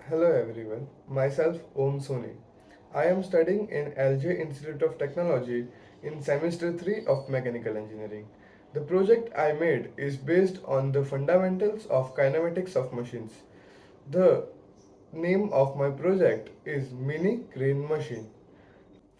Hello everyone, myself Om Soni. I am studying in LJ Institute of Technology in semester 3 of Mechanical Engineering. The project I made is based on the fundamentals of kinematics of machines. The name of my project is Mini Crane Machine.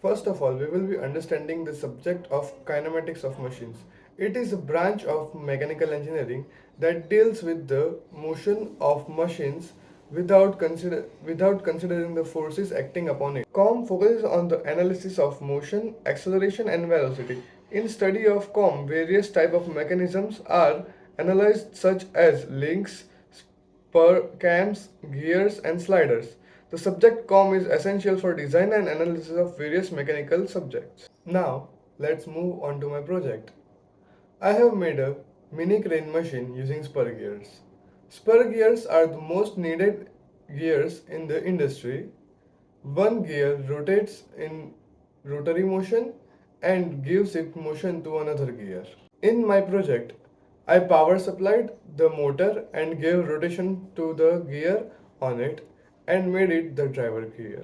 First of all, we will be understanding the subject of kinematics of machines. It is a branch of mechanical engineering that deals with the motion of machines without considering the forces acting upon it. COM focuses on the analysis of motion, acceleration and velocity. In study of COM, various type of mechanisms are analyzed such as links, spur cams, gears, and sliders. The subject COM is essential for design and analysis of various mechanical subjects. Now, let's move on to my project. I have made a mini crane machine using spur gears. Spur gears are the most needed gears in the industry. One gear rotates in rotary motion and gives it motion to another gear. In my project, I power supplied the motor and gave rotation to the gear on it and made it the driver gear.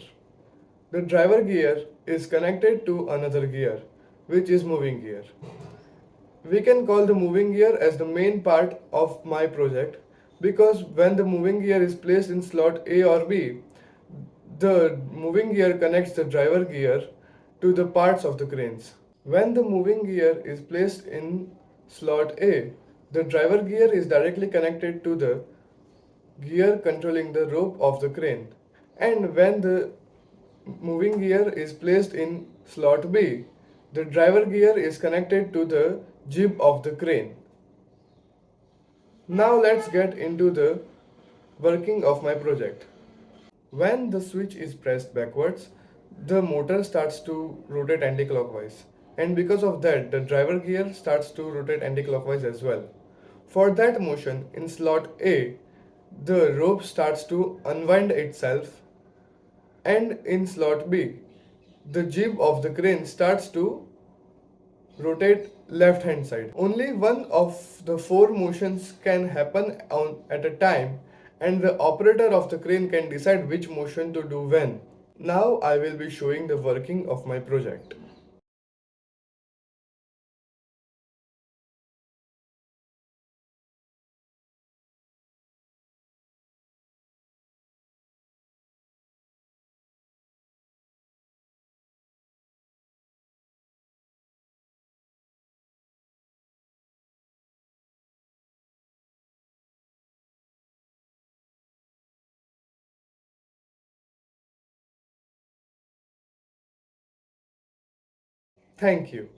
The driver gear is connected to another gear, which is moving gear. We can call the moving gear as the main part of my project because when the moving gear is placed in slot A or B, the moving gear connects the driver gear to the parts of the cranes. When the moving gear is placed in slot A, the driver gear is directly connected to the gear controlling the rope of the crane. And when the moving gear is placed in slot B, the driver gear is connected to the jib of the crane. Now let's get into the working of my project. When the switch is pressed backwards, the motor starts to rotate anti-clockwise, and because of that, the driver gear starts to rotate anti-clockwise as well. For that motion, in slot A, the rope starts to unwind itself, and in slot B, the jib of the crane starts to rotate left hand side. Only one of the four motions can happen at a time, and the operator of the crane can decide which motion to do when. Now I will be showing the working of my project. Thank you.